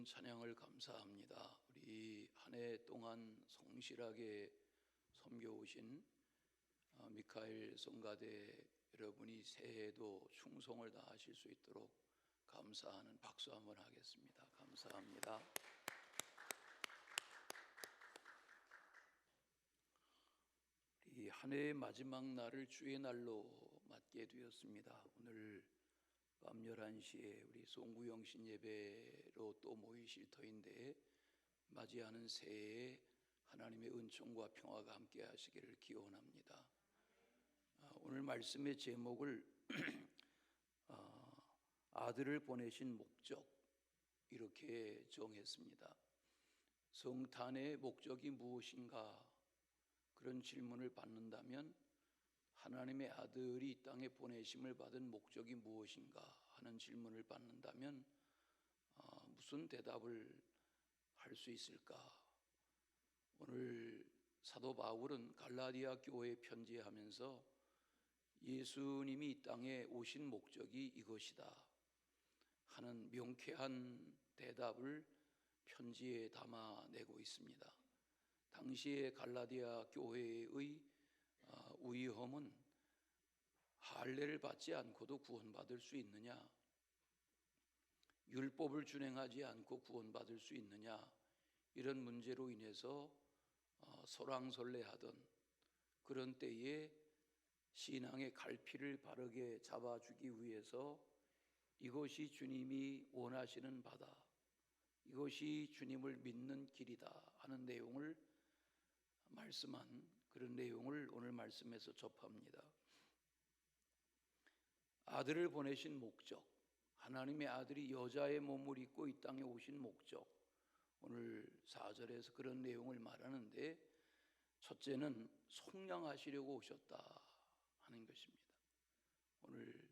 은혜로운 찬양을 감사합니다. 우리 한 해 동안 성실하게 섬겨오신 미카엘 성가대 여러분이 새해에도 충성을 다하실 수 있도록 감사하는 박수 한번 하겠습니다. 감사합니다. 이 한 해의 마지막 날을 주의 날로 맞게 되었습니다. 오늘 밤 11시에 우리 송구영신 예배로 또 모이실 터인데 맞이하는 새해에 하나님의 은총과 평화가 함께 하시기를 기원합니다. 오늘 말씀의 제목을 아들을 보내신 목적 이렇게 정했습니다. 성탄의 목적이 무엇인가? 그런 질문을 받는다면 하나님의 아들이 이 땅에 보내심을 받은 목적이 무엇인가 하는 질문을 받는다면 무슨 대답을 할 수 있을까? 오늘 사도 바울은 갈라디아 교회에 편지하면서 예수님이 이 땅에 오신 목적이 이것이다 하는 명쾌한 대답을 편지에 담아내고 있습니다. 당시의 갈라디아 교회의 위험은 할례를 받지 않고도 구원받을 수 있느냐, 율법을 준행하지 않고 구원받을 수 있느냐, 이런 문제로 인해서 설왕설래하던 그런 때에 신앙의 갈피를 바르게 잡아주기 위해서 이것이 주님이 원하시는 바다, 이것이 주님을 믿는 길이다 하는 내용을 말씀한 그런 내용을 오늘 말씀에서 접합니다. 아들을 보내신 목적, 하나님의 아들이 여자의 몸을 입고 이 땅에 오신 목적, 오늘 4절에서 그런 내용을 말하는데 첫째는 속량하시려고 오셨다 하는 것입니다. 오늘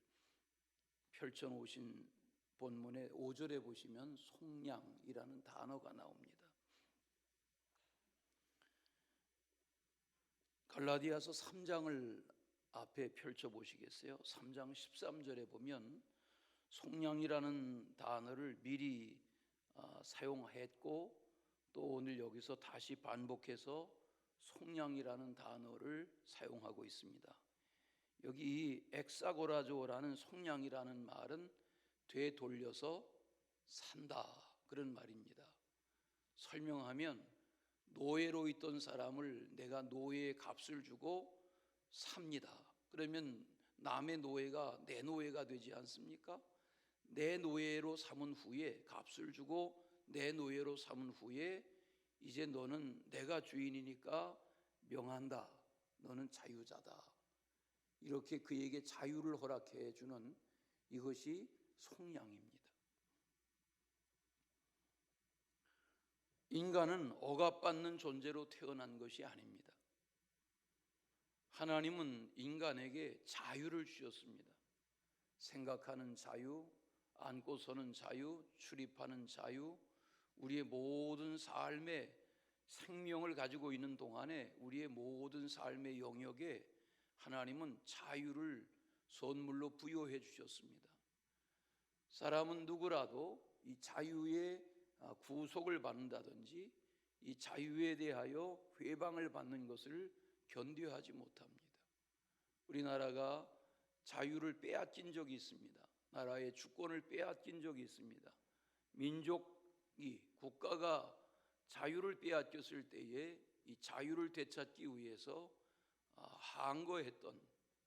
펼쳐놓으신 본문의 5절에 보시면 속량이라는 단어가 나옵니다. 갈라디아서 3장을 앞에 펼쳐보시겠어요? 3장 13절에 보면 속량이라는 단어를 미리 사용했고 또 오늘 여기서 다시 반복해서 속량이라는 단어를 사용하고 있습니다. 여기 엑사고라조라는 속량이라는 말은 되돌려서 산다 그런 말입니다. 설명하면 노예로 있던 사람을 내가 노예의 값을 주고 삽니다. 그러면 남의 노예가 내 노예가 되지 않습니까? 내 노예로 삼은 후에 값을 주고 내 노예로 삼은 후에 이제 너는 내가 주인이니까 명한다. 너는 자유자다. 이렇게 그에게 자유를 허락해 주는 이것이 속량입니다. 인간은 억압받는 존재로 태어난 것이 아닙니다. 하나님은 인간에게 자유를 주셨습니다. 생각하는 자유, 앉고 서는 자유, 출입하는 자유, 우리의 모든 삶의 생명을 가지고 있는 동안에 우리의 모든 삶의 영역에 하나님은 자유를 선물로 부여해 주셨습니다. 사람은 누구라도 이 자유의 구속을 받는다든지 이 자유에 대하여 회방을 받는 것을 견뎌하지 못합니다. 우리나라가 자유를 빼앗긴 적이 있습니다. 나라의 주권을 빼앗긴 적이 있습니다. 민족이 국가가 자유를 빼앗겼을 때에 이 자유를 되찾기 위해서 항거했던,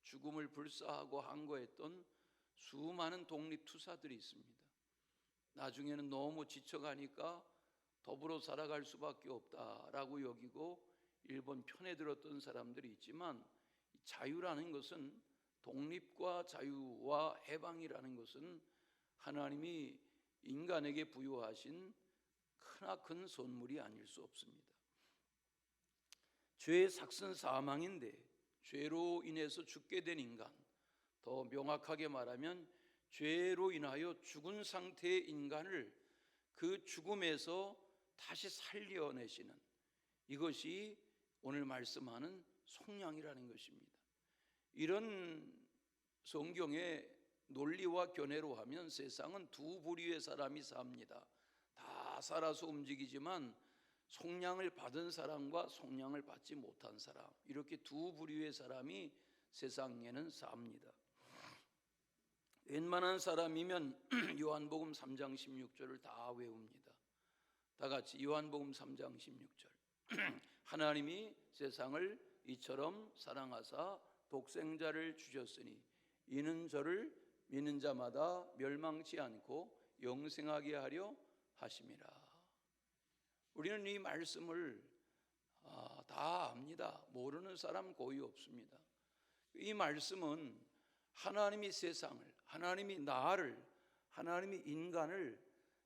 죽음을 불사하고 항거했던 수많은 독립투사들이 있습니다. 나중에는 너무 지쳐가니까 더불어 살아갈 수밖에 없다라고 여기고 일본 편에 들었던 사람들이 있지만 자유라는 것은, 독립과 자유와 해방이라는 것은 하나님이 인간에게 부여하신 크나큰 선물이 아닐 수 없습니다. 죄의 삭은 사망인데 죄로 인해서 죽게 된 인간, 더 명확하게 말하면 죄로 인하여 죽은 상태의 인간을 그 죽음에서 다시 살려내시는 이것이 오늘 말씀하는 속량이라는 것입니다. 이런 성경의 논리와 견해로 하면 세상은 두 부류의 사람이 삽니다. 다 살아서 움직이지만 속량을 받은 사람과 속량을 받지 못한 사람, 이렇게 두 부류의 사람이 세상에는 삽니다. 웬만한 사람이면 요한복음 3장 16절을 다 외웁니다. 다 같이 요한복음 3장 16절. 하나님이 세상을 이처럼 사랑하사 독생자를 주셨으니 이는 저를 믿는 자마다 멸망치 않고 영생하게 하려 하심이라. 우리는 이 말씀을 다 압니다. 모르는 사람 거의 없습니다. 이 말씀은 하나님이 세상을, 하나님이 나를, 하나님이 인간을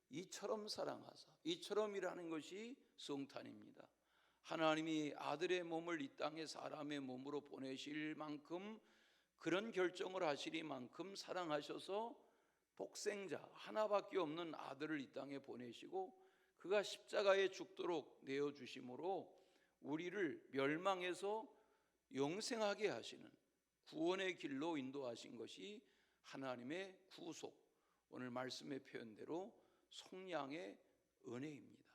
이처럼 사랑하사, 이처럼이라는 것이 성탄입니다. 하나님이 아들의 몸을 이 땅에 사람의 몸으로 보내실 만큼, 그런 결정을 하시리만큼 사랑하셔서 독생자 하나밖에 없는 아들을 이 땅에 보내시고 그가 십자가에 죽도록 내어주심으로 우리를 멸망에서 영생하게 하시는 구원의 길로 인도하신 것이 하나님의 구속, 오늘 말씀의 표현대로 속량의 은혜입니다.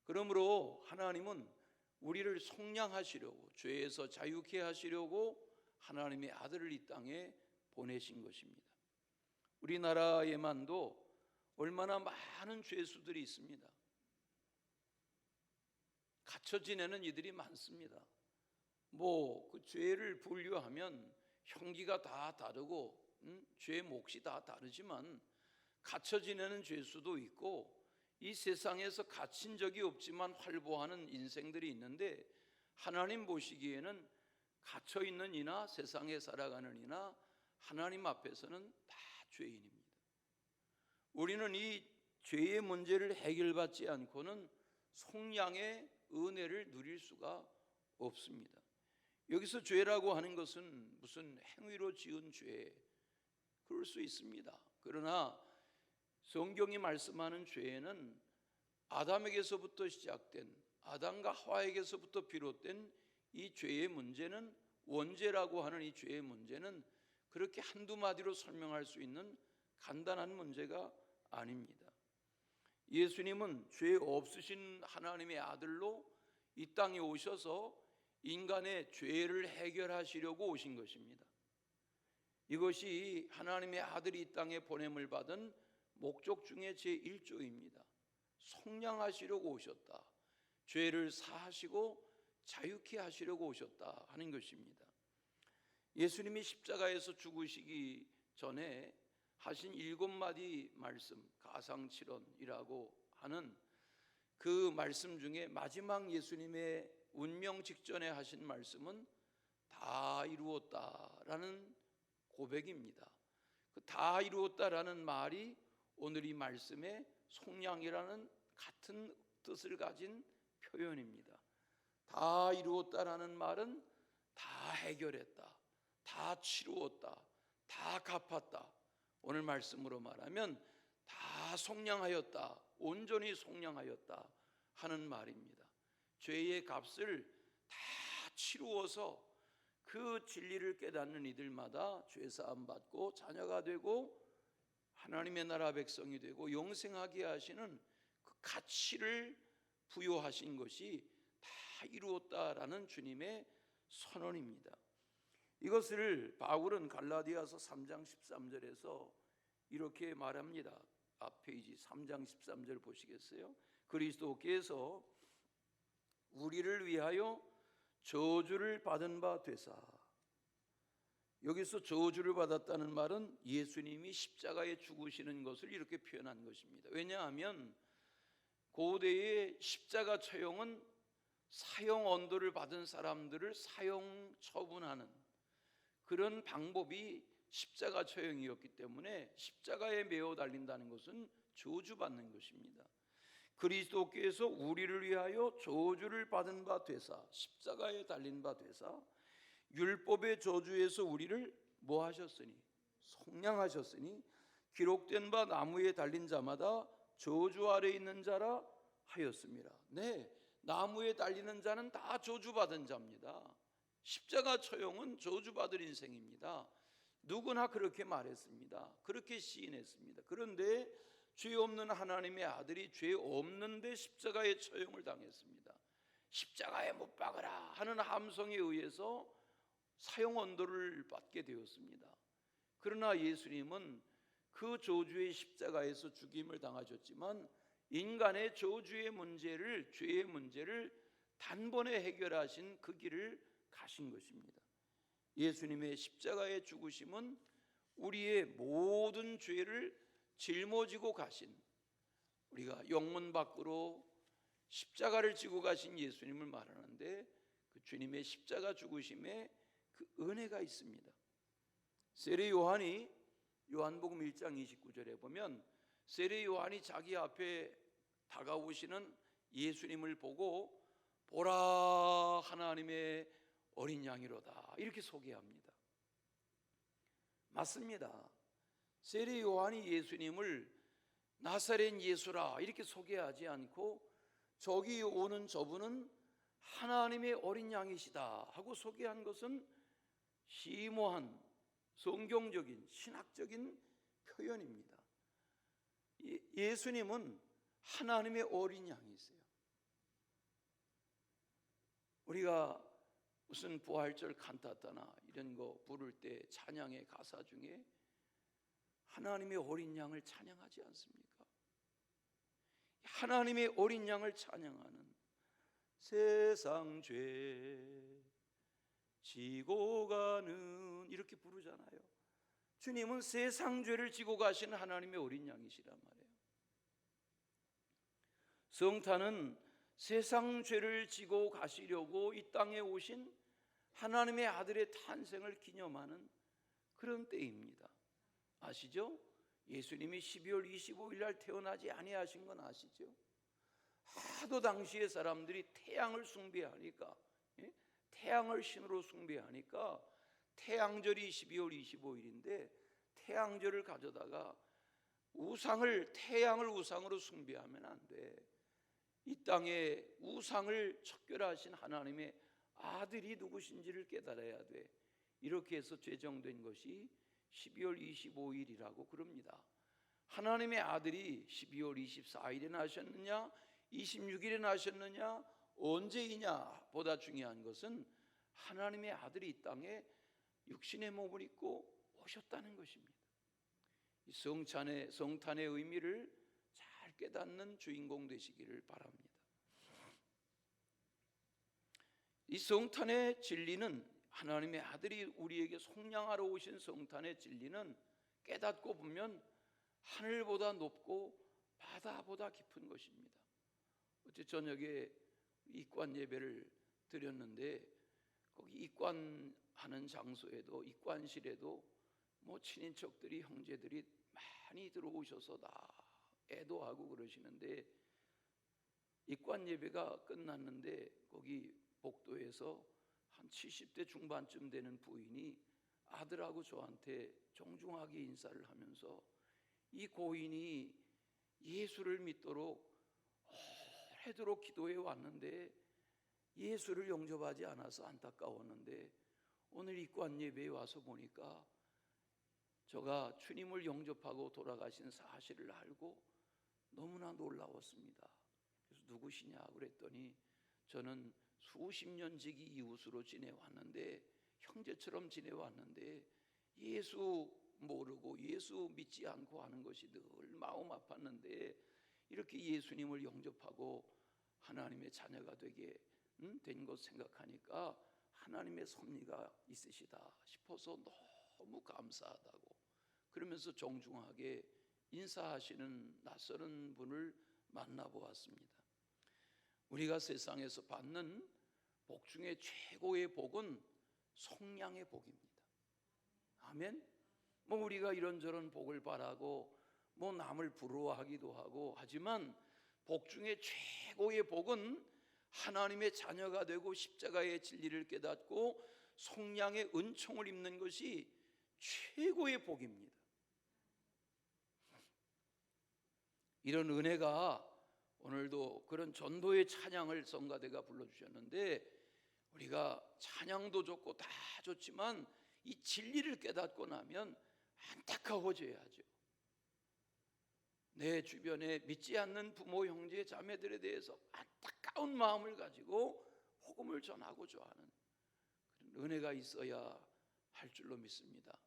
그러므로 하나님은 우리를 속량하시려고, 죄에서 자유케 하시려고 하나님의 아들을 이 땅에 보내신 것입니다. 우리나라에만도 얼마나 많은 죄수들이 있습니다. 갇혀 지내는 이들이 많습니다. 그 죄를 분류하면 형기가 다 다르고 죄 몫이 다 다르지만 갇혀 지내는 죄수도 있고 이 세상에서 갇힌 적이 없지만 활보하는 인생들이 있는데, 하나님 보시기에는 갇혀 있는 이나 세상에 살아가는 이나 하나님 앞에서는 다 죄인입니다. 우리는 이 죄의 문제를 해결받지 않고는 속량의 은혜를 누릴 수가 없습니다. 여기서 죄라고 하는 것은 무슨 행위로 지은 죄, 그럴 수 있습니다. 그러나 성경이 말씀하는 죄는 아담에게서부터 시작된, 아담과 하와에게서부터 비롯된 이 죄의 문제는, 원죄라고 하는 이 죄의 문제는 그렇게 한두 마디로 설명할 수 있는 간단한 문제가 아닙니다. 예수님은 죄 없으신 하나님의 아들로 이 땅에 오셔서 인간의 죄를 해결하시려고 오신 것입니다. 이것이 하나님의 아들이 이 땅에 보냄을 받은 목적 중에 제1조입니다. 속량하시려고 오셨다, 죄를 사하시고 자유케 하시려고 오셨다 하는 것입니다. 예수님이 십자가에서 죽으시기 전에 하신 7마디 말씀, 가상칠언이라고 하는 그 말씀 중에 마지막 예수님의 운명 직전에 하신 말씀은 다 이루었다라는 고백입니다. 그 다 이루었다라는 말이 오늘 이 말씀의 속량이라는 같은 뜻을 가진 표현입니다. 다 이루었다라는 말은 다 해결했다, 다 치루었다, 다 갚았다. 오늘 말씀으로 말하면 다 속량하였다, 온전히 속량하였다 하는 말입니다. 죄의 값을 다 치루어서 그 진리를 깨닫는 이들마다 죄사함 받고 자녀가 되고 하나님의 나라 백성이 되고 영생하게 하시는 그 가치를 부여하신 것이 다 이루었다라는 주님의 선언입니다. 이것을 바울은 갈라디아서 3장 13절에서 이렇게 말합니다. 앞 페이지 3장 13절 보시겠어요? 그리스도께서 우리를 위하여 저주를 받은 바 되사, 여기서 저주를 받았다는 말은 예수님이 십자가에 죽으시는 것을 이렇게 표현한 것입니다. 왜냐하면 고대의 십자가 처형은 사형 언도를 받은 사람들을 사형 처분하는 그런 방법이 십자가 처형이었기 때문에 십자가에 매어 달린다는 것은 저주받는 것입니다. 그리스도께서 우리를 위하여 저주를 받은 바 되사, 십자가에 달린 바 되사 율법의 저주에서 우리를 뭐 하셨으니? 속량하셨으니 기록된 바 나무에 달린 자마다 저주 아래 있는 자라 하였습니다. 네, 나무에 달리는 자는 다 저주받은 자입니다. 십자가 처형은 저주받을 인생입니다. 누구나 그렇게 말했습니다. 그렇게 시인했습니다. 그런데 죄 없는 하나님의 아들이 죄 없는데 십자가에 처형을 당했습니다. 십자가에 못 박으라 하는 함성에 의해서 사형 언도를 받게 되었습니다. 그러나 예수님은 그 저주의 십자가에서 죽임을 당하셨지만 인간의 저주의 문제를, 죄의 문제를 단번에 해결하신 그 길을 가신 것입니다. 예수님의 십자가의 죽으심은 우리의 모든 죄를 짊어지고 가신, 우리가 영문 밖으로 십자가를 지고 가신 예수님을 말하는데, 그 주님의 십자가 죽으심에 그 은혜가 있습니다. 세례 요한이 요한복음 1장 29절에 보면 세례 요한이 자기 앞에 다가오시는 예수님을 보고 보라 하나님의 어린 양이로다 이렇게 소개합니다. 맞습니다. 세례 요한이 예수님을 나사렛 예수라 이렇게 소개하지 않고 저기 오는 저분은 하나님의 어린 양이시다 하고 소개한 것은 심오한 성경적인 신학적인 표현입니다. 예수님은 하나님의 어린 양이세요. 우리가 무슨 부활절 칸타타나 이런 거 부를 때 찬양의 가사 중에 하나님의 어린 양을 찬양하지 않습니까? 하나님의 어린 양을 찬양하는 세상 죄 지고 가는 이렇게 부르잖아요. 주님은 세상 죄를 지고 가신 하나님의 어린 양이시란 말이에요. 성탄은 세상 죄를 지고 가시려고 이 땅에 오신 하나님의 아들의 탄생을 기념하는 그런 때입니다. 아시죠? 예수님이 12월 25일 날 태어나지 아니하신 건 아시죠? 하도 당시의 사람들이 태양을 숭배하니까, 태양을 신으로 숭배하니까 태양절이 12월 25일인데 태양절을 가져다가 태양을 우상으로 숭배하면 안 돼. 이 땅에 우상을 척결하신 하나님의 아들이 누구신지를 깨달아야 돼. 이렇게 해서 제정된 것이 12월 25일이라고 그럽니다. 하나님의 아들이 12월 24일에 나셨느냐 26일에 나셨느냐 언제이냐 보다 중요한 것은 하나님의 아들이 이 땅에 육신의 몸을 입고 오셨다는 것입니다. 이 성탄의 의미를 잘 깨닫는 주인공 되시기를 바랍니다. 이 성탄의 진리는, 하나님의 아들이 우리에게 속량하러 오신 성탄의 진리는 깨닫고 보면 하늘보다 높고 바다보다 깊은 것입니다. 어제 저녁에 입관 예배를 드렸는데 거기 입관하는 장소에도, 입관실에도 친인척들이, 형제들이 많이 들어오셔서 다 애도하고 그러시는데, 입관 예배가 끝났는데 거기 복도에서 한 70대 중반쯤 되는 부인이 아들하고 저한테 정중하게 인사를 하면서 이 고인이 예수를 믿도록 오래도록 기도해 왔는데 예수를 영접하지 않아서 안타까웠는데 오늘 입관 예배에 와서 보니까 저가 주님을 영접하고 돌아가신 사실을 알고 너무나 놀라웠습니다. 그래서 누구시냐 그랬더니 저는 수십 년 지기 이웃으로 지내왔는데, 형제처럼 지내왔는데 예수 모르고 예수 믿지 않고 하는 것이 늘 마음 아팠는데 이렇게 예수님을 영접하고 하나님의 자녀가 되게 된 것 생각하니까 하나님의 섭리가 있으시다 싶어서 너무 감사하다고 그러면서 정중하게 인사하시는 낯설은 분을 만나보았습니다. 우리가 세상에서 받는 복 중에 최고의 복은 속량의 복입니다. 아멘. 우리가 이런저런 복을 바라고 남을 부러워하기도 하고 하지만 복 중에 최고의 복은 하나님의 자녀가 되고 십자가의 진리를 깨닫고 속량의 은총을 입는 것이 최고의 복입니다. 이런 은혜가 오늘도 그런 전도의 찬양을 성가대가 불러주셨는데, 우리가 찬양도 좋고 다 좋지만 이 진리를 깨닫고 나면 안타까워져야죠. 내 주변에 믿지 않는 부모, 형제, 자매들에 대해서 안타까운 마음을 가지고 복음을 전하고자 하는 그런 은혜가 있어야 할 줄로 믿습니다.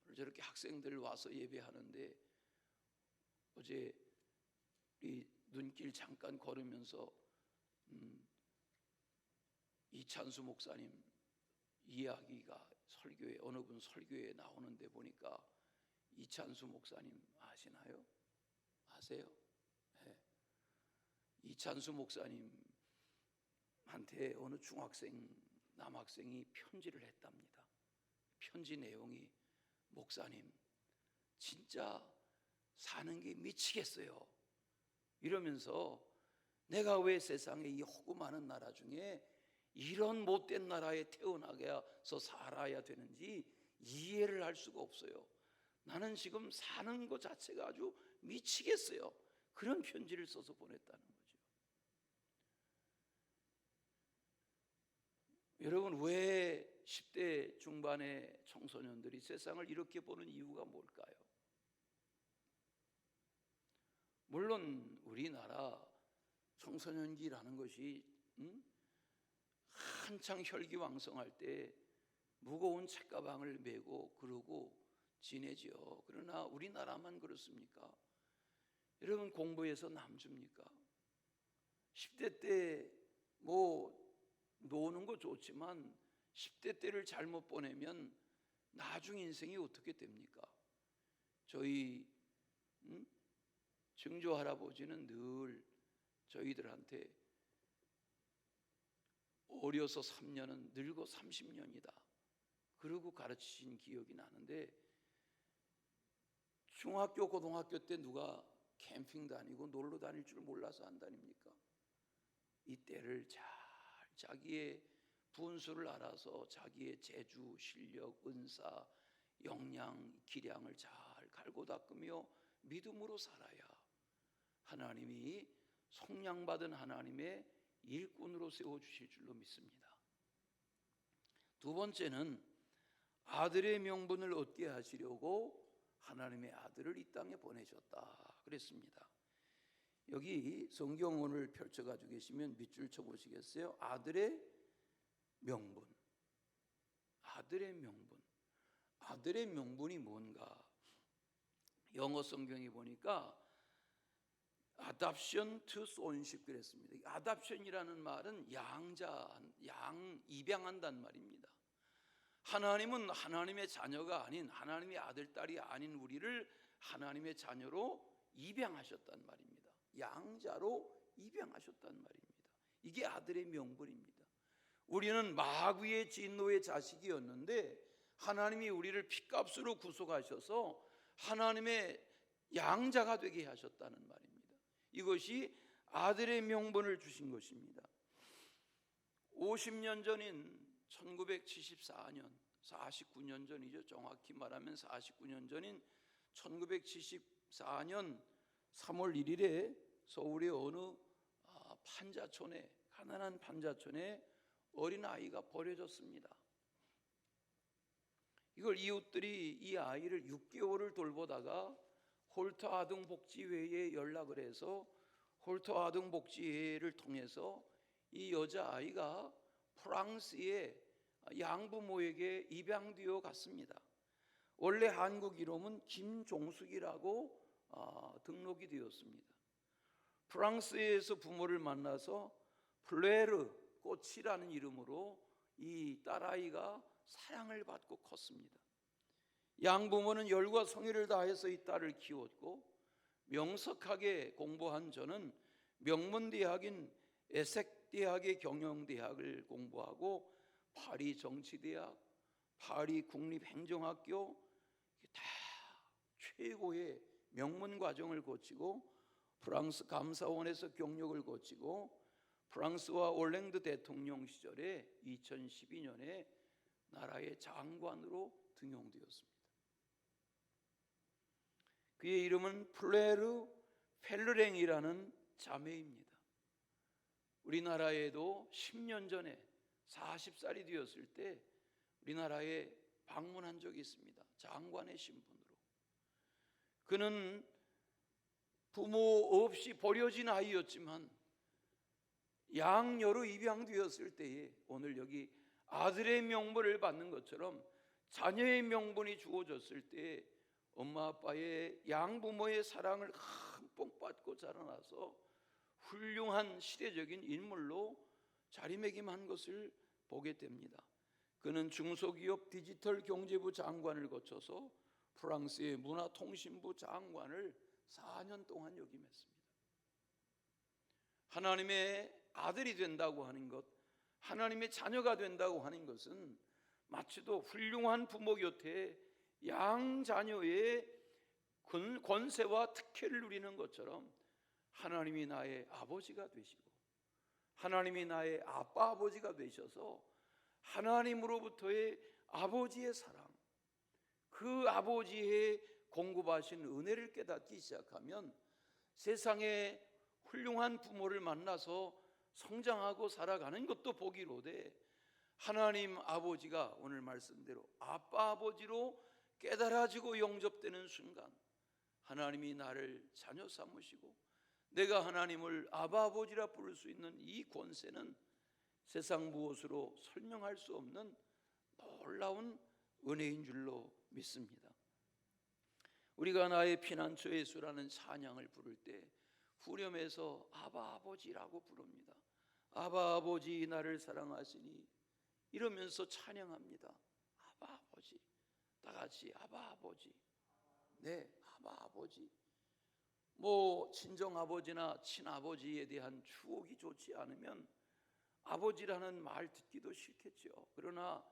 오늘 저렇게 학생들 와서 예배하는데 어제 이 눈길 잠깐 걸으면서 이찬수 목사님 이야기가 설교에 어느 분 설교에 나오는데 보니까 이찬수 목사님 아시나요? 아세요? 네. 이찬수 목사님한테 어느 중학생 남학생이 편지를 했답니다. 편지 내용이 목사님 진짜 사는 게 미치겠어요. 이러면서 내가 왜 세상에 이 호구 많은 나라 중에 이런 못된 나라에 태어나서 살아야 되는지 이해를 할 수가 없어요. 나는 지금 사는 것 자체가 아주 미치겠어요. 그런 편지를 써서 보냈다는 거죠. 여러분, 왜 10대 중반의 청소년들이 세상을 이렇게 보는 이유가 뭘까요? 물론 우리나라 청소년기라는 것이 한창 혈기왕성할 때 무거운 책가방을 메고 그러고 지내지요. 그러나 우리나라만 그렇습니까? 여러분, 공부해서 남줍니까? 10대 때 노는 거 좋지만 10대 때를 잘못 보내면 나중 인생이 어떻게 됩니까? 저희 증조 할아버지는 늘 저희들한테 어려서 3년은 늙어 30년이다 그러고 가르치신 기억이 나는데, 중학교 고등학교 때 누가 캠핑 다니고 놀러 다닐 줄 몰라서 안 다닙니까? 이 때를 잘 자기의 분수를 알아서 자기의 재주, 실력, 은사, 역량, 기량을 잘 갈고 닦으며 믿음으로 살아야 하나님이 속량받은 하나님의 일꾼으로 세워주실 줄로 믿습니다. 두 번째는 아들의 명분을 얻게 하시려고 하나님의 아들을 이 땅에 보내셨다 그랬습니다. 여기 성경원을 펼쳐가지고 계시면 밑줄 쳐보시겠어요? 아들의 명분. 아들의 명분. 아들의 명분이 뭔가? 영어 성경에 보니까 adoption to sonship 그랬습니다. adoption이라는 말은 입양한다는 말입니다. 하나님은 하나님의 자녀가 아닌, 하나님의 아들, 딸이 아닌 우리를 하나님의 자녀로 입양하셨단 말입니다. 양자로 입양하셨단 말입니다. 이게 아들의 명분입니다. 우리는 마귀의 진노의 자식이었는데 하나님이 우리를 핏값으로 구속하셔서 하나님의 양자가 되게 하셨다는 말입니다. 이것이 아들의 명분을 주신 것입니다. 50년 전인 1974년, 49년 전이죠. 정확히 말하면 49년 전인 1974년 3월 1일에 서울의 어느 판자촌에, 가난한 판자촌에 어린아이가 버려졌습니다. 이걸 이웃들이 이 아이를 6개월을 돌보다가 홀터 아동복지회에 연락을 해서 홀터 아동복지회를 통해서 이 여자아이가 프랑스의 양부모에게 입양되어 갔습니다. 원래 한국 이름은 김종숙이라고 등록이 되었습니다. 프랑스에서 부모를 만나서 플레르, 꽃이라는 이름으로 이 딸아이가 사랑을 받고 컸습니다. 양부모는 열과 성의를 다해서 이 딸을 키웠고, 명석하게 공부한 저는 명문대학인 에섹대학의 경영대학을 공부하고 파리 정치대학, 파리 국립행정학교 다 최고의 명문 과정을 거치고 프랑스 감사원에서 경력을 거치고 프랑스와 올랭드 대통령 시절에 2012년에 나라의 장관으로 등용되었습니다. 그의 이름은 플레르 펠르랭이라는 자매입니다. 우리나라에도 10년 전에 40살이 되었을 때 우리나라에 방문한 적이 있습니다. 장관의 신분으로. 그는 부모 없이 버려진 아이였지만 양녀로 입양되었을 때에 오늘 여기 아들의 명분을 받는 것처럼 자녀의 명분이 주어졌을 때 엄마 아빠의 양부모의 사랑을 흠뻑 받고 자라나서 훌륭한 시대적인 인물로 자리매김한 것을 보게 됩니다. 그는 중소기업 디지털 경제부 장관을 거쳐서 프랑스의 문화통신부 장관을 4년 동안 역임했습니다. 하나님의 아들이 된다고 하는 것, 하나님의 자녀가 된다고 하는 것은 마치도 훌륭한 부모 곁에 양자녀의 권세와 특혜를 누리는 것처럼 하나님이 나의 아버지가 되시고 하나님이 나의 아빠 아버지가 되셔서 하나님으로부터의 아버지의 사랑, 그 아버지의 공급하신 은혜를 깨닫기 시작하면 세상에 훌륭한 부모를 만나서 성장하고 살아가는 것도 복이로되 하나님 아버지가 오늘 말씀대로 아빠 아버지로 깨달아지고 영접되는 순간 하나님이 나를 자녀 삼으시고 내가 하나님을 아바 아버지라 부를 수 있는 이 권세는 세상 무엇으로 설명할 수 없는 놀라운 은혜인 줄로 믿습니다. 우리가 나의 피난처 예수라는 찬양을 부를 때 후렴에서 아바 아버지라고 부릅니다. 아바 아버지 나를 사랑하시니 이러면서 찬양합니다. 아바 아버지, 다 같이 아바 아버지, 네 아바 아버지. 뭐 친정 아버지나 친아버지에 대한 추억이 좋지 않으면 아버지라는 말 듣기도 싫겠죠. 그러나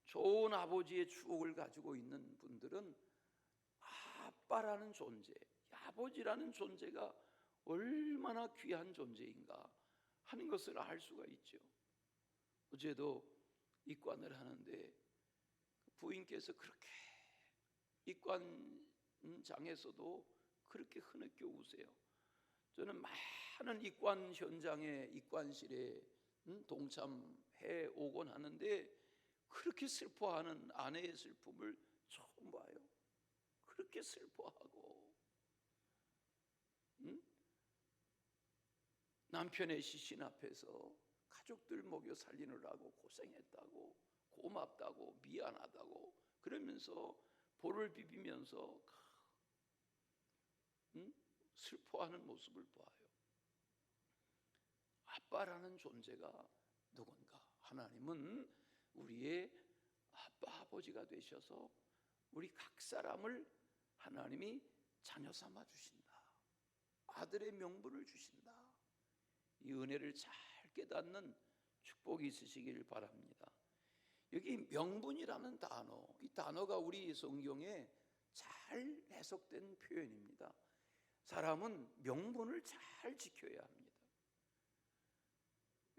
좋은 아버지의 추억을 가지고 있는 분들은 아빠라는 존재, 아버지라는 존재가 얼마나 귀한 존재인가 하는 것을 알 수가 있죠. 어제도 입관을 하는데 부인께서 그렇게 입관장에서도 그렇게 흐느껴 우세요. 저는 많은 입관 현장에 입관실에 동참해 오곤 하는데 그렇게 슬퍼하는 아내의 슬픔을 처음 봐요. 그렇게 슬퍼하고 남편의 시신 앞에서 가족들 먹여 살리느라고 고생했다고 고맙다고 미안하다고 그러면서 볼을 비비면서 슬퍼하는 모습을 봐요. 아빠라는 존재가 누군가? 하나님은 우리의 아빠 아버지가 되셔서 우리 각 사람을 하나님이 자녀 삼아 주신다. 아들의 명분을 주신다. 이 은혜를 잘 깨닫는 축복이 있으시길 바랍니다. 여기 명분이라는 단어, 이 단어가 우리 성경에 잘 해석된 표현입니다. 사람은 명분을 잘 지켜야 합니다.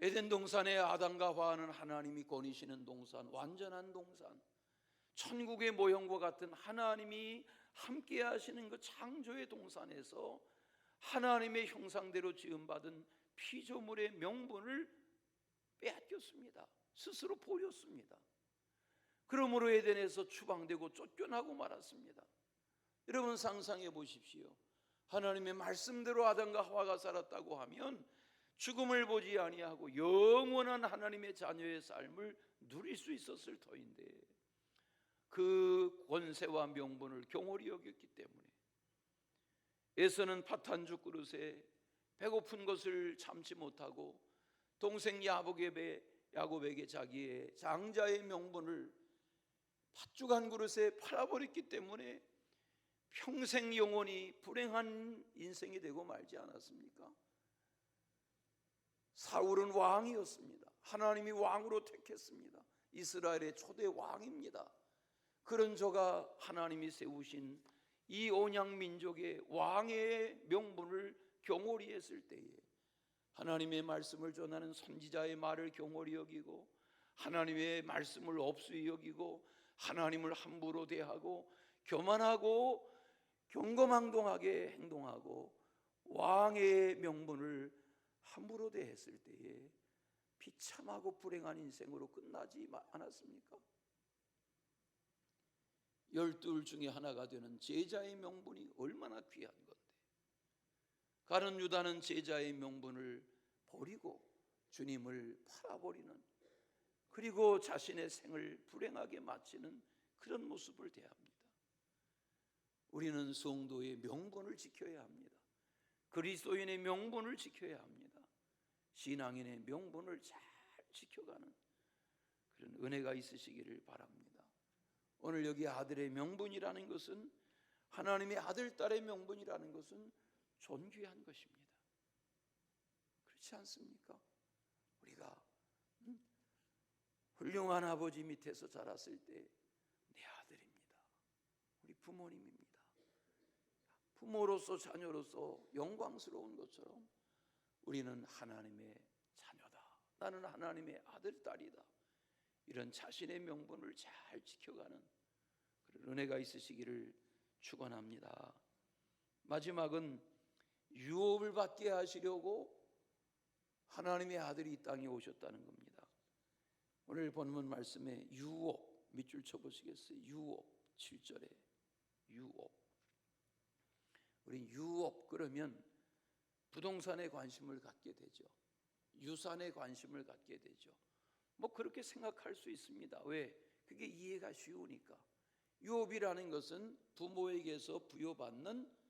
에덴 동산의 아담과 하와는 하나님이 거니시는 동산, 완전한 동산, 천국의 모형과 같은 하나님이 함께 하시는 그 창조의 동산에서 하나님의 형상대로 지음받은 피조물의 명분을 빼앗겼습니다. 스스로 버렸습니다. 그러므로 에덴에서 추방되고 쫓겨나고 말았습니다. 여러분 상상해 보십시오. 하나님의 말씀대로 아담과 하와가 살았다고 하면 죽음을 보지 아니하고 영원한 하나님의 자녀의 삶을 누릴 수 있었을 터인데 그 권세와 명분을 경홀히 여겼기 때문에 에서는 파탄죽 그릇에 배고픈 것을 참지 못하고 동생 야곱에게 자기의 장자의 명분을 팥죽 한 그릇에 팔아버렸기 때문에 평생 영원히 불행한 인생이 되고 말지 않았습니까? 사울은 왕이었습니다. 하나님이 왕으로 택했습니다. 이스라엘의 초대 왕입니다. 그런 저가 하나님이 세우신 이 언약 민족의 왕의 명분을 경홀히 했을 때에 하나님의 말씀을 전하는 선지자의 말을 경홀히 여기고 하나님의 말씀을 업수히 여기고 하나님을 함부로 대하고 교만하고 경거망동하게 행동하고 왕의 명분을 함부로 대했을 때에 비참하고 불행한 인생으로 끝나지 않았습니까? 12 중에 하나가 되는 제자의 명분이 얼마나 귀한 건데 가룟 유다는 제자의 명분을 버리고 주님을 팔아버리는, 그리고 자신의 생을 불행하게 마치는 그런 모습을 대합니다. 우리는 성도의 명분을 지켜야 합니다. 그리스도인의 명분을 지켜야 합니다. 신앙인의 명분을 잘 지켜가는 그런 은혜가 있으시기를 바랍니다. 오늘 여기 아들의 명분이라는 것은, 하나님의 아들, 딸의 명분이라는 것은 존귀한 것입니다. 그렇지 않습니까? 우리가 훌륭한 아버지 밑에서 자랐을 때 내 아들입니다. 우리 부모님입니다. 부모로서 자녀로서 영광스러운 것처럼 우리는 하나님의 자녀다, 나는 하나님의 아들, 딸이다, 이런 자신의 명분을 잘 지켜가는 그런 은혜가 있으시기를 축원합니다. 마지막은 유업을 받게 하시려고 하나님의 아들이 이 땅에 오셨다는 겁니다. 오늘 본문 말씀에 유업, 밑줄 쳐보시겠어요? 유업, 7절에 유업. 우리 유업 그러면 부동산에 관심을 갖게 되죠. 유산에 관심을 갖게 되죠. 뭐 그렇게 생각할 수 있습니다. 왜? 그게 이해가 쉬우니까. 유업이라는 것은 부모에게서 부여받는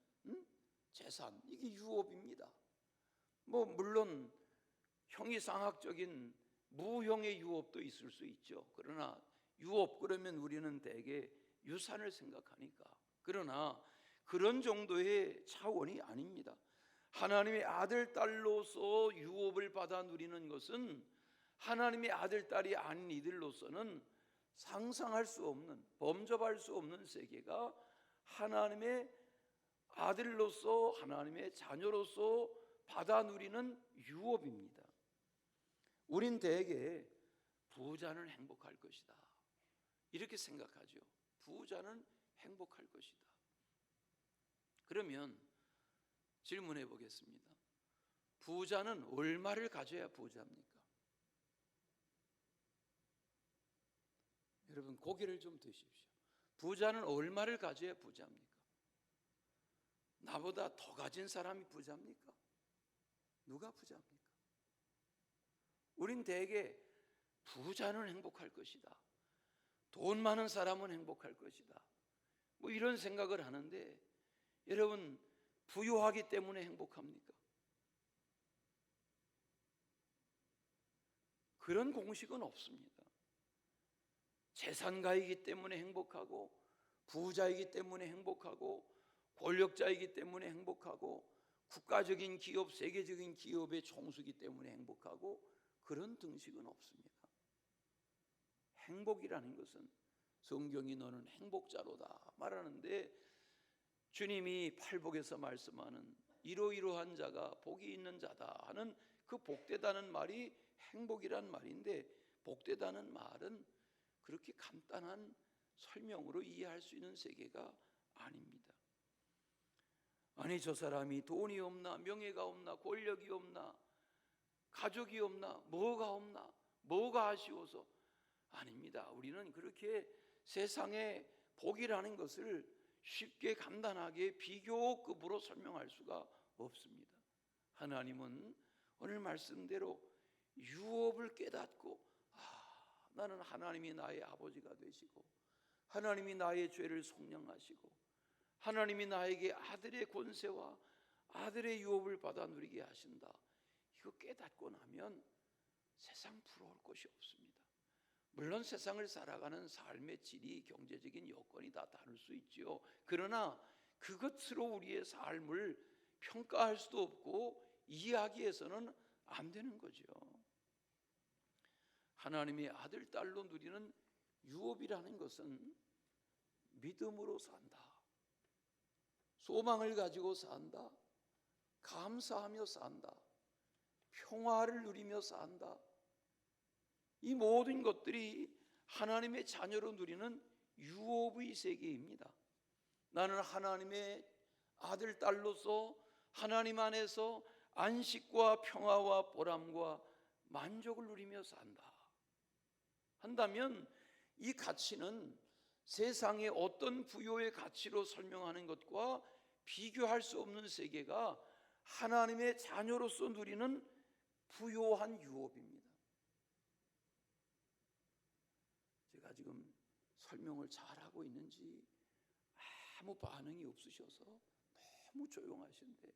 재산, 이게 유업입니다. 뭐 물론 형이상학적인 무형의 유업도 있을 수 있죠. 그러나 유업 그러면 우리는 대개 유산을 생각하니까. 그러나 그런 정도의 차원이 아닙니다. 하나님의 아들, 딸로서 유업을 받아 누리는 것은 하나님의 아들, 딸이 아닌 이들로서는 상상할 수 없는, 범접할 수 없는 세계가 하나님의 아들로서, 하나님의 자녀로서 받아 누리는 유업입니다. 우린 대개 부자는 행복할 것이다, 이렇게 생각하죠. 부자는 행복할 것이다. 그러면 질문해 보겠습니다. 부자는 얼마를 가져야 부자입니까? 여러분 고개를 좀 드십시오. 부자는 얼마를 가져야 부자입니까? 나보다 더 가진 사람이 부자입니까? 누가 부자입니까? 우린 대개 부자는 행복할 것이다, 돈 많은 사람은 행복할 것이다, 뭐 이런 생각을 하는데, 여러분 부유하기 때문에 행복합니까? 그런 공식은 없습니다. 재산가이기 때문에 행복하고, 부자이기 때문에 행복하고, 권력자이기 때문에 행복하고, 국가적인 기업, 세계적인 기업의 총수이기 때문에 행복하고, 그런 등식은 없습니다. 행복이라는 것은 성경이 너는 행복자로다 말하는데, 주님이 팔복에서 말씀하는 이러이러한 자가 복이 있는 자다 하는 그 복되다는 말이 행복이란 말인데, 복되다는 말은 그렇게 간단한 설명으로 이해할 수 있는 세계가 아닙니다. 아니 저 사람이 돈이 없나, 명예가 없나, 권력이 없나, 가족이 없나, 뭐가 없나, 뭐가 아쉬워서, 아닙니다. 우리는 그렇게 세상의 복이라는 것을 쉽게 간단하게 비교급으로 설명할 수가 없습니다. 하나님은 오늘 말씀대로 유업을 깨닫고, 나는 하나님이 나의 아버지가 되시고, 하나님이 나의 죄를 속량하시고, 하나님이 나에게 아들의 권세와 아들의 유업을 받아 누리게 하신다, 이거 깨닫고 나면 세상 부러울 것이 없습니다. 물론 세상을 살아가는 삶의 질이, 경제적인 여건이 다 다를 수 있지요. 그러나 그것으로 우리의 삶을 평가할 수도 없고 이야기해서는 안 되는 거죠. 하나님의 아들, 딸로 누리는 유업이라는 것은 믿음으로 산다, 소망을 가지고 산다, 감사하며 산다, 평화를 누리며 산다, 이 모든 것들이 하나님의 자녀로 누리는 유업의 세계입니다. 나는 하나님의 아들, 딸로서 하나님 안에서 안식과 평화와 보람과 만족을 누리며 산다 한다면, 이 가치는 세상의 어떤 부여의 가치로 설명하는 것과 비교할 수 없는 세계가 하나님의 자녀로서 누리는 부요한 유업입니다. 제가 지금 설명을 잘하고 있는지 아무 반응이 없으셔서 너무 조용하신데,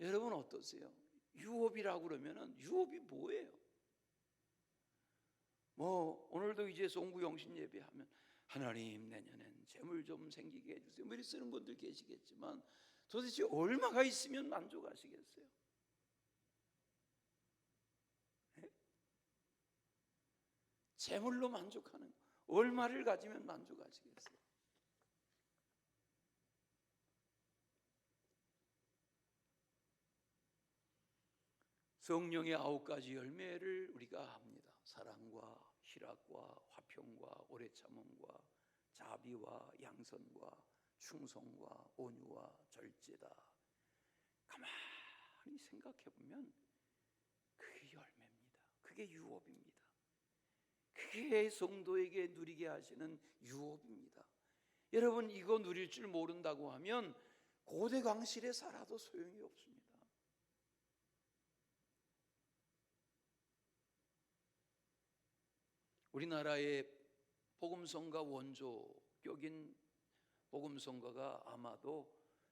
여러분 어떠세요? 유업이라고 그러면은 유업이 뭐예요? 오늘도 이제 송구영신 예배하면 하나님 내년엔 재물 좀 생기게 해주세요, 이렇게 쓰는 분들 계시겠지만 도대체 얼마가 있으면 만족하시겠어요? 네? 재물로 만족하는, 얼마를 가지면 만족하시겠어요? 성령의 9가지 열매를 우리가 합니다. 사랑과 희락과 화평과 오래 참음과 자비와 양선과 충성과 온유와 절제다. 가만히 생각해 보면 그게 열매입니다. 그게 유업입니다. 그게 성도에게 누리게 하시는 유업입니다. 여러분, 이거 누릴 줄 모른다고 하면 고대 강실에 살아도 소용이 없습니다. 우리나라의 복음성가 원조격인 복음성가가 아마도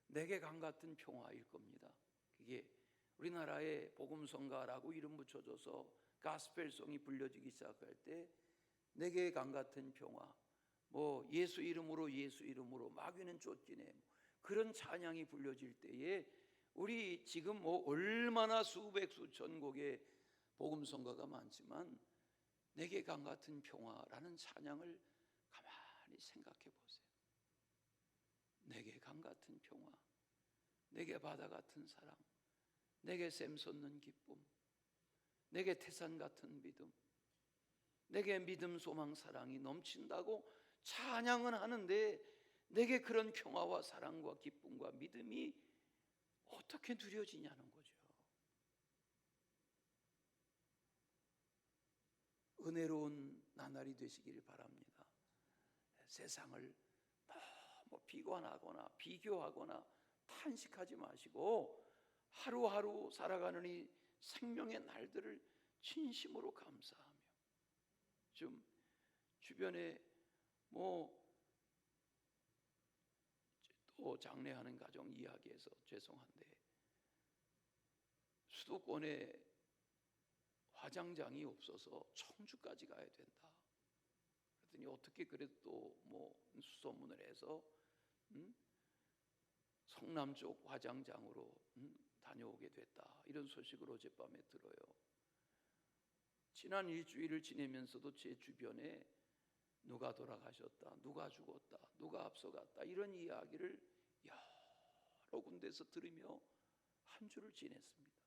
내게 강 같은 평화일 겁니다. 그게 우리나라의 복음성가라고 이름 붙여줘서 가스펠송이 불려지기 시작할 때 내게 강 같은 평화, 예수 이름으로 마귀는 쫓기네, 그런 찬양이 불려질 때에 우리 지금 얼마나 수백 수천 곡의 복음성가가 많지만 내게 강 같은 평화라는 찬양을 가만히 생각해 보세요. 내게 강 같은 평화, 내게 바다 같은 사랑, 내게 샘 솟는 기쁨, 내게 태산 같은 믿음, 내게 믿음, 소망, 사랑이 넘친다고 찬양은 하는데 내게 그런 평화와 사랑과 기쁨과 믿음이 어떻게 누려지냐는 거죠. 은혜로운 나날이 되시길 바랍니다. 세상을 너무 비관하거나 비교하거나 탄식하지 마시고 하루하루 살아가는 이 생명의 날들을 진심으로 감사하며, 좀 주변에 또 장례하는 가정 이야기해서 죄송한데 수도권에 화장장이 없어서 청주까지 가야 된다. 그랬더니 어떻게 그래도 또 수소문을 해서 성남 쪽 화장장으로 다녀오게 됐다. 이런 소식을 어젯밤에 들어요. 지난 일주일을 지내면서도 제 주변에 누가 돌아가셨다, 누가 죽었다, 누가 앞서갔다, 이런 이야기를 여러 군데서 들으며 한 주를 지냈습니다.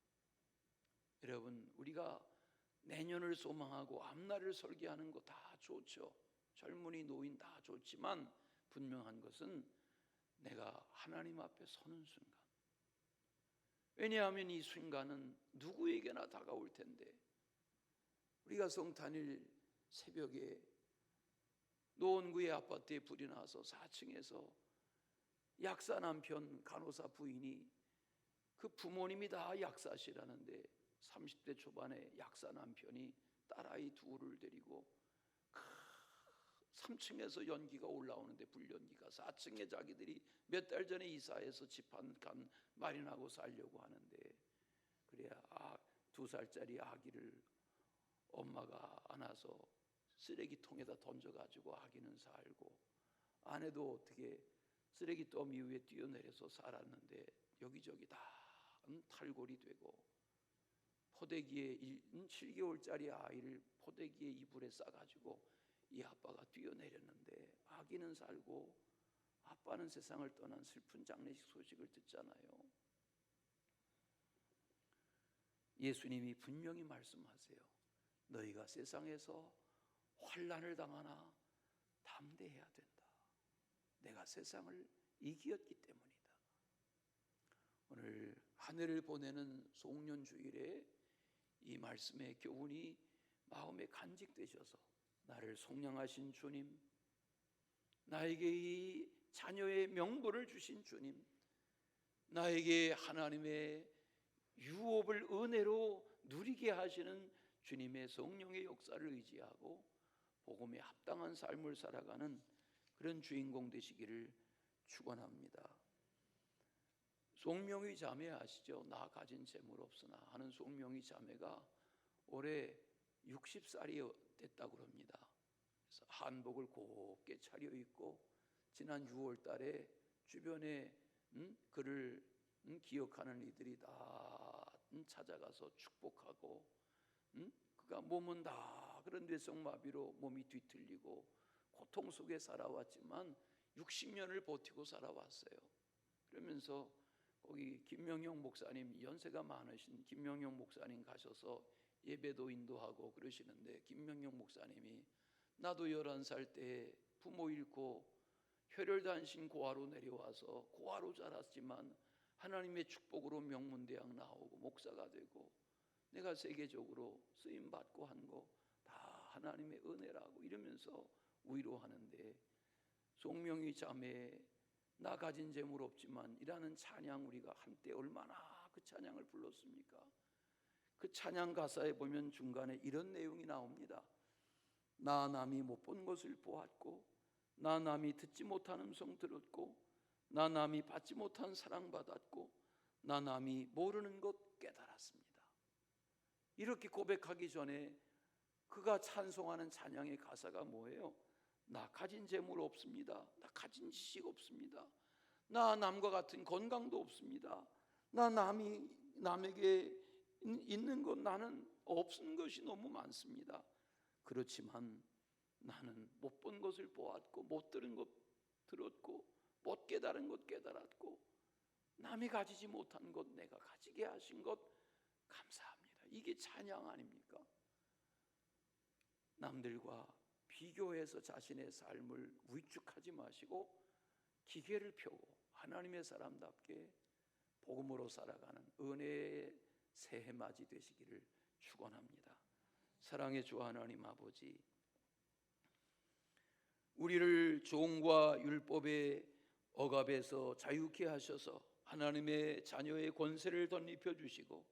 여러분, 우리가 내년을 소망하고 앞날을 설계하는 거 다 좋죠. 젊은이 노인 다 좋지만 분명한 것은 내가 하나님 앞에 서는 순간, 왜냐하면 이 순간은 누구에게나 다가올 텐데, 우리가 성탄일 새벽에 노원구의 아파트에 불이 나서 4층에서 약사 남편 간호사 부인이, 그 부모님이 다 약사시라는데 30대 초반의 약사 남편이 딸아이 둘을 데리고 3층에서 연기가 올라오는데, 불연기가 4층에 자기들이 몇 달 전에 이사해서 집 한 칸 마련하고 살려고 하는데, 그래야 2살짜리 아기를 엄마가 안아서 쓰레기통에다 던져가지고 아기는 살고, 아내도 어떻게 쓰레기더미 위에 뛰어내려서 살았는데 여기저기 다 탈골이 되고, 포대기에 7개월짜리 아이를 포대기에 이불에 싸가지고 이 아빠가 뛰어내렸는데 아기는 살고 아빠는 세상을 떠난 슬픈 장례식 소식을 듣잖아요. 예수님이 분명히 말씀하세요. 너희가 세상에서 환난을 당하나 담대해야 된다. 내가 세상을 이기었기 때문이다. 오늘 한 해를 보내는 송년주일에 이 말씀의 교훈이 마음에 간직되셔서 나를 속량하신 주님, 나에게 이 자녀의 명분을 주신 주님, 나에게 하나님의 유업을 은혜로 누리게 하시는 주님의 성령의 역사를 의지하고 복음에 합당한 삶을 살아가는 그런 주인공 되시기를 축원합니다. 송명의 자매 아시죠? 나 가진 재물 없으나 하는 송명의 자매가 올해 60살이 됐다고 합니다. 그래서 한복을 곱게 차려입고 지난 6월 달에 주변에 그를 기억하는 이들이 다 찾아가서 축복하고, 그가 몸은 다 그런 뇌성마비로 몸이 뒤틀리고 고통 속에 살아왔지만 60년을 버티고 살아왔어요. 그러면서 거기 김명용 목사님, 연세가 많으신 김명용 목사님 가셔서 예배도 인도하고 그러시는데, 김명용 목사님이 나도 11살 때 부모 잃고 혈혈단신 고아로 내려와서 고아로 자랐지만 하나님의 축복으로 명문대학 나오고 목사가 되고 내가 세계적으로 쓰임받고 한 거 다 하나님의 은혜라고 이러면서 위로하는데, 송명희 자매 나 가진 재물 없지만 이라는 찬양, 우리가 한때 얼마나 그 찬양을 불렀습니까? 그 찬양 가사에 보면 중간에 이런 내용이 나옵니다. 나 남이 못 본 것을 보았고, 나 남이 듣지 못한 음성 들었고, 나 남이 받지 못한 사랑 받았고, 나 남이 모르는 것 깨달았습니다. 이렇게 고백하기 전에 그가 찬송하는 찬양의 가사가 뭐예요? 나 가진 재물 없습니다. 나 가진 지식 없습니다. 나 남과 같은 건강도 없습니다. 나 남에게 있는 것 나는 없은 것이 너무 많습니다. 그렇지만 나는 못 본 것을 보았고, 못 들은 것 들었고, 못 깨달은 것 깨달았고, 남이 가지지 못한 것 내가 가지게 하신 것 감사합니다. 이게 찬양 아닙니까? 남들과 비교해서 자신의 삶을 위축하지 마시고 기계를 펴고 하나님의 사람답게 복음으로 살아가는 은혜의 새해 맞이 되시기를 축원합니다. 사랑의 주 하나님 아버지, 우리를 종과 율법의 억압에서 자유케 하셔서 하나님의 자녀의 권세를 덧입혀 주시고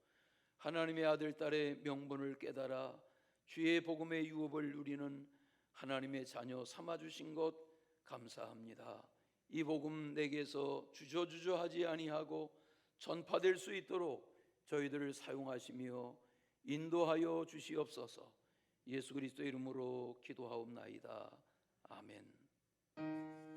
하나님의 아들 딸의 명분을 깨달아 주의 복음의 유업을 누리는 하나님의 자녀 삼아주신 것 감사합니다. 이 복음 내게서 주저주저하지 아니하고 전파될 수 있도록 저희들을 사용하시며 인도하여 주시옵소서. 예수 그리스도의 이름으로 기도하옵나이다. 아멘.